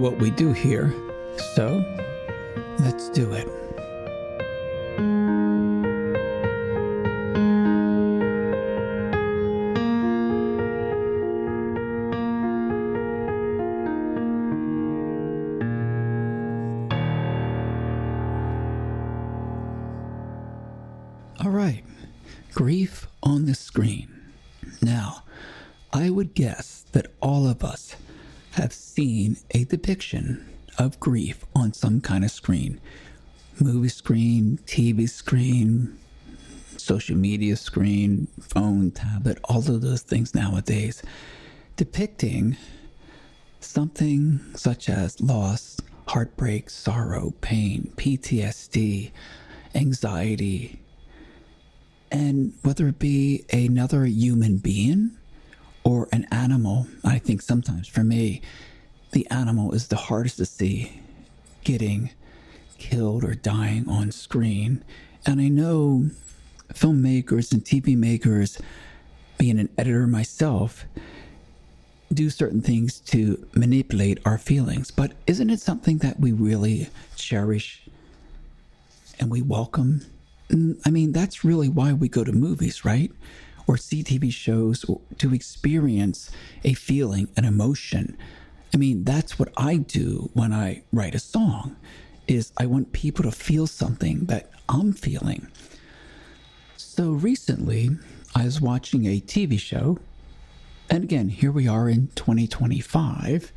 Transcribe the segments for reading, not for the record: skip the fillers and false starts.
what we do here, so let's do it. All right, grief on the screen. Now, I would guess that all of us have seen a depiction of grief on some kind of screen. Movie screen, TV screen, social media screen, phone, tablet, all of those things nowadays, depicting something such as loss, heartbreak, sorrow, pain, PTSD, anxiety, and whether it be another human being or an animal. I think sometimes for me, the animal is the hardest to see getting killed or dying on screen. And I know filmmakers and TV makers, being an editor myself, do certain things to manipulate our feelings. But isn't it something that we really cherish and we welcome? I mean, that's really why we go to movies, right? Or see TV shows, to experience a feeling, an emotion. I mean, that's what I do when I write a song, is I want people to feel something that I'm feeling. So recently, I was watching a TV show, and again, here we are in 2025,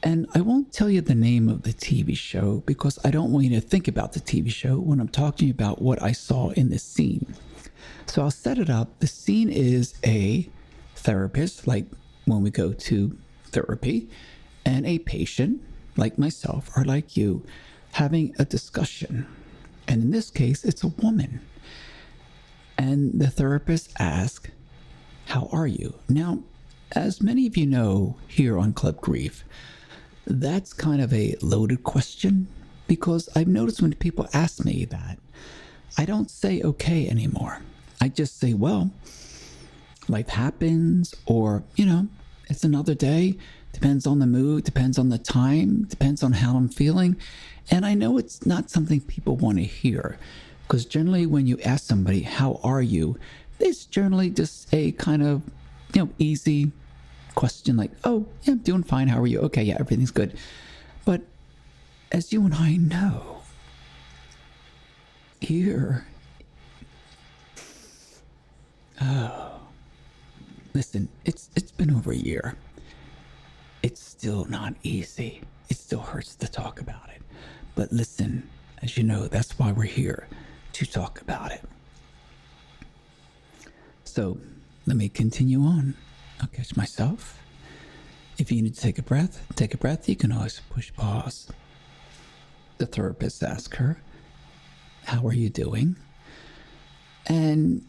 and I won't tell you the name of the TV show because I don't want you to think about the TV show when I'm talking about what I saw in this scene. So I'll set it up. The scene is a therapist, like when we go to therapy, and a patient, like myself or like you, having a discussion. And in this case, it's a woman. And the therapist asks, "How are you?" Now, as many of you know here on Club Grief, that's kind of a loaded question, because I've noticed when people ask me that, I don't say okay anymore. I just say, well, life happens, or, it's another day. Depends on the mood, depends on the time, depends on how I'm feeling. And I know it's not something people want to hear, because generally when you ask somebody, how are you? It's generally just a kind of, easy question like, oh, yeah, I'm doing fine. How are you? Okay, yeah, everything's good. But as you and I know, here, listen, it's been over a year. It's still not easy. It still hurts to talk about it. But listen, as you know, that's why we're here, to talk about it. So let me continue on. I'll catch myself. If you need to take a breath, take a breath. You can always push pause. The therapist asks her, how are you doing? And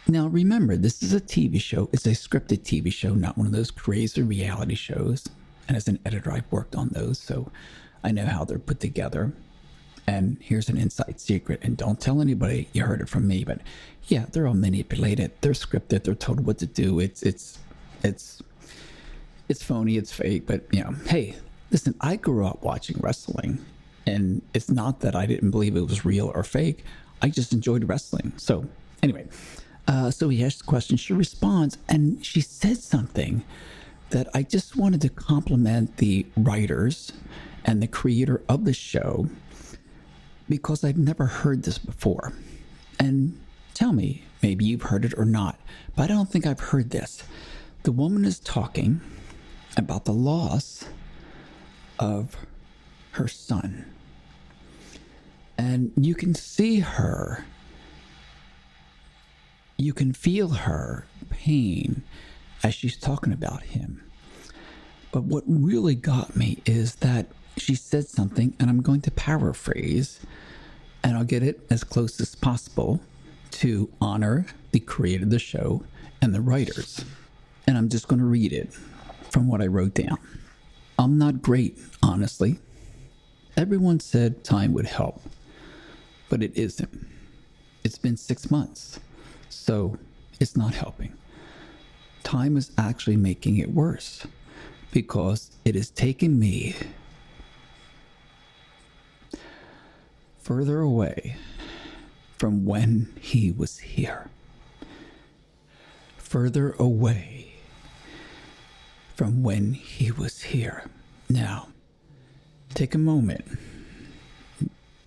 now remember, this is a TV show. It's a scripted TV show, not one of those crazy reality shows. And as an editor, I've worked on those, so I know how they're put together. And here's an inside secret, and don't tell anybody you heard it from me, but yeah, they're all manipulated. They're scripted. They're told what to do. It's phony. It's fake. But hey, listen, I grew up watching wrestling, and it's not that I didn't believe it was real or fake. I just enjoyed wrestling. So anyway, so he asks the question. She responds, and she said something that I just wanted to compliment the writers and the creator of the show, because I've never heard this before. And tell me, maybe you've heard it or not, but I don't think I've heard this. The woman is talking about the loss of her son. And you can see her, you can feel her pain as she's talking about him. But what really got me is that she said something, and I'm going to paraphrase, and I'll get it as close as possible to honor the creator of the show and the writers. And I'm just going to read it from what I wrote down. I'm not great, honestly. Everyone said time would help, but it isn't. It's been 6 months, so it's not helping. Time is actually making it worse. because it has taken me further away from when he was here. Further away from when he was here. Now, take a moment.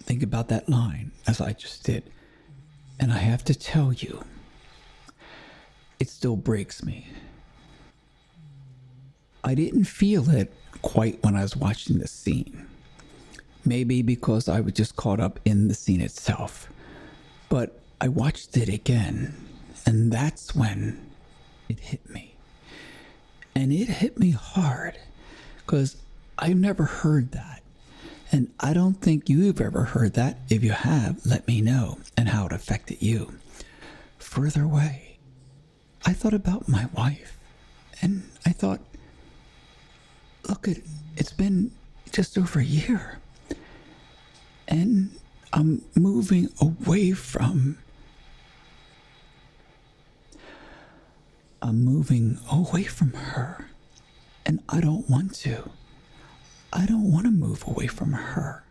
Think about that line as I just did. And I have to tell you, it still breaks me. I didn't feel it quite when I was watching the scene. Maybe because I was just caught up in the scene itself. But I watched it again, and that's when it hit me. And it hit me hard, because I've never heard that. And I don't think you've ever heard that. If you have, let me know and how it affected you. Further away, I thought about my wife, and I thought, look, it's been just over a year. And I'm moving away from her. And I don't want to. I don't want to move away from her.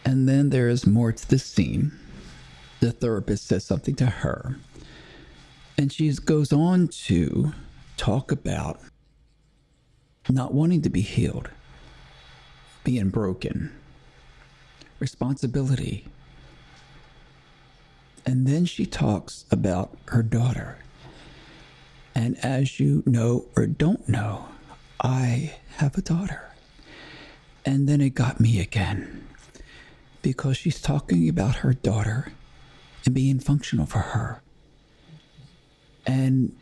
And then there is more to the scene. The therapist says something to her. And she goes on to talk about not wanting to be healed, being broken, responsibility. And then she talks about her daughter. And as you know or don't know, I have a daughter. And then it got me again, because she's talking about her daughter and being functional for her. And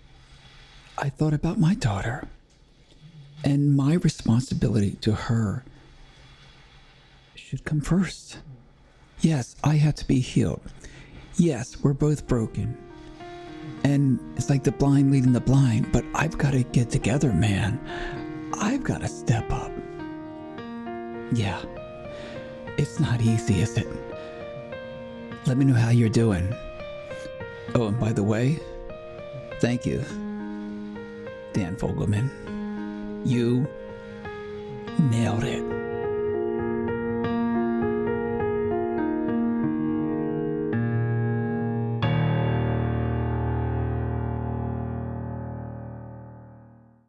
I thought about my daughter and my responsibility to her should come first. Yes, I have to be healed. Yes, we're both broken. And it's like the blind leading the blind, but I've got to get together, man. I've got to step up. Yeah, it's not easy, is it? Let me know how you're doing. Oh, and by the way, thank you, Dan Fogelman. You nailed it.